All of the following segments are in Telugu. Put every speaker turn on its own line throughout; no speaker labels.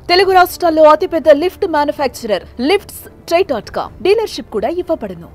తెలుగు రాష్ట్రాల్లో అతిపెద్ద లిఫ్ట్ మ్యానుఫ్యాక్చరర్ లిఫ్ట్స్ ట్రై.com డీలర్షిప్ కూడా ఇవ్వబడును.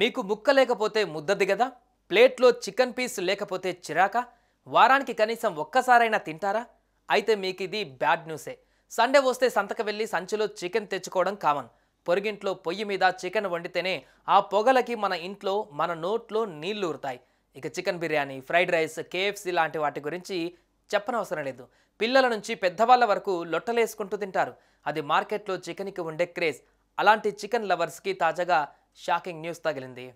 మీకు ముక్క లేకపోతే ముద్ద దిగదా? ప్లేట్లో చికెన్ పీస్ లేకపోతే చిరాకా? వారానికి కనీసం ఒక్కసారైనా తింటారా? అయితే మీకు ఇది బ్యాడ్ న్యూసే. సండే వస్తే సంతకు వెళ్ళి సంచిలో చికెన్ తెచ్చుకోవడం కామన్. పొరుగింట్లో పొయ్యి మీద చికెన్ వండితేనే ఆ పొగలకి మన ఇంట్లో మన నోట్లో నీళ్లు ఊరుతాయి. ఇక chicken biryani, fried rice, KFC లాంటి వాటి గురించి చెప్పనవసరం లేదు. పిల్లల నుంచి పెద్దవాళ్ళ వరకు లొట్టలేసుకుంటూ తింటారు. అది మార్కెట్లో చికెన్కి ఉండే క్రేజ్. అలాంటి చికెన్ లవర్స్కి తాజాగా షాకింగ్ న్యూస్ తగిలింది.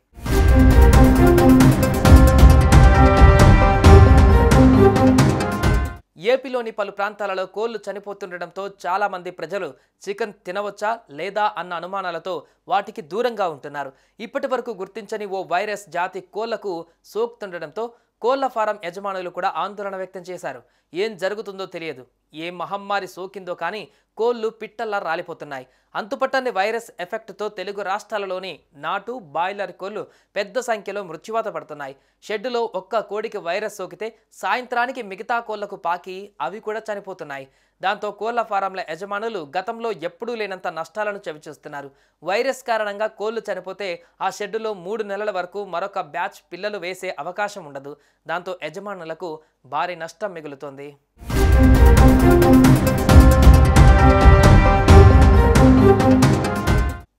ఏపీలోని పలు ప్రాంతాలలో కోళ్లు చనిపోతుండటంతో చాలామంది ప్రజలు చికెన్ తినవచ్చా లేదా అన్న అనుమానాలతో వాటికి దూరంగా ఉంటున్నారు. ఇప్పటి వరకు గుర్తించని ఓ వైరస్ జాతి కోళ్లకు సోకుతుండటంతో కోళ్ల ఫారం యజమానులు కూడా ఆందోళన వ్యక్తం చేశారు. ఏం జరుగుతుందో తెలియదు, ఏ మహమ్మారి సోకిందో కానీ కోళ్లు పిట్టల్లా రాలిపోతున్నాయి. అంతుపట్టని వైరస్ ఎఫెక్ట్తో తెలుగు రాష్ట్రాలలోని నాటు, బాయిలర్ కోళ్లు పెద్ద సంఖ్యలో మృత్యువాత పడుతున్నాయి. షెడ్డులో ఒక్క కోడికి వైరస్ సోకితే సాయంత్రానికి మిగతా కోళ్లకు పాకి అవి కూడా చనిపోతున్నాయి. దాంతో కోళ్ల ఫారంల యజమానులు గతంలో ఎప్పుడూ లేనంత నష్టాలను చవిచూస్తున్నారు. వైరస్ కారణంగా కోళ్లు చనిపోతే ఆ షెడ్డులో 3 నెలల వరకు మరొక బ్యాచ్ పిల్లలు వేసే అవకాశం ఉండదు. దాంతో యజమానులకు భారీ నష్టం మిగులుతోంది.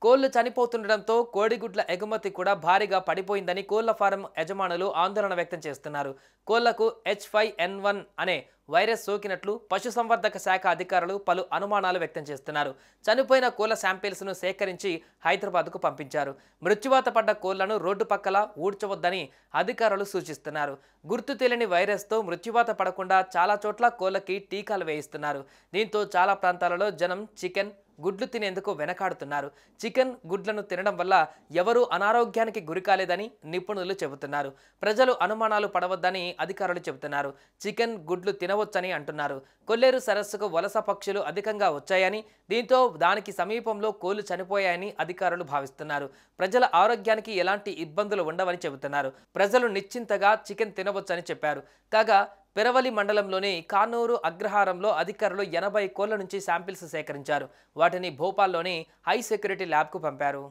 కోళ్లు చనిపోతుండటంతో కోడిగుడ్ల ఎగుమతి కూడా భారీగా పడిపోయిందని కోళ్ల ఫారం యజమానులు ఆందోళన వ్యక్తం చేస్తున్నారు. కోళ్లకు H5N1 అనే వైరస్ సోకినట్లు పశుసంవర్ధక శాఖ అధికారులు పలు అనుమానాలు వ్యక్తం చేస్తున్నారు. చనిపోయిన కోళ్ల శాంపిల్స్ను సేకరించి హైదరాబాద్కు పంపించారు. మృత్యువాత పడ్డ కోళ్లను రోడ్డు పక్కల ఊడ్చవద్దని అధికారులు సూచిస్తున్నారు. గుర్తు తెలియని వైరస్తో మృత్యువాత పడకుండా చాలా చోట్ల కోళ్లకి టీకాలు వేయిస్తున్నారు. దీంతో చాలా ప్రాంతాలలో జనం చికెన్, గుడ్లు తినేందుకు వెనకాడుతున్నారు. చికెన్, గుడ్లను తినడం వల్ల ఎవరూ అనారోగ్యానికి గురికాలేదని నిపుణులు చెబుతున్నారు. ప్రజలు అనుమానాలు పడవద్దని అధికారులు చెబుతున్నారు. చికెన్, గుడ్లు తినవచ్చని అంటున్నారు. కొల్లేరు సరస్సుకు వలస పక్షులు అధికంగా వచ్చాయని, దీంతో దానికి సమీపంలో కోళ్లు చనిపోయాయని అధికారులు భావిస్తున్నారు. ప్రజల ఆరోగ్యానికి ఎలాంటి ఇబ్బందులు ఉండవని చెబుతున్నారు. ప్రజలు నిశ్చింతగా చికెన్ తినవచ్చని చెప్పారు. కాగా పెరవలి మండలంలోని కానూరు అగ్రహారంలో అధికారులు 80 కోళ్ల నుంచి శాంపిల్స్ సేకరించారు. వాటిని భోపాల్లోని హై సెక్యూరిటీ ల్యాబ్కు పంపారు.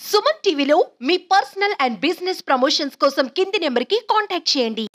సుమన్ టీవీలో మీ పర్సనల్ అండ్ బిజినెస్ ప్రమోషన్స్ కోసం కింది నెంబర్కి కాంటాక్ట్ చేయండి.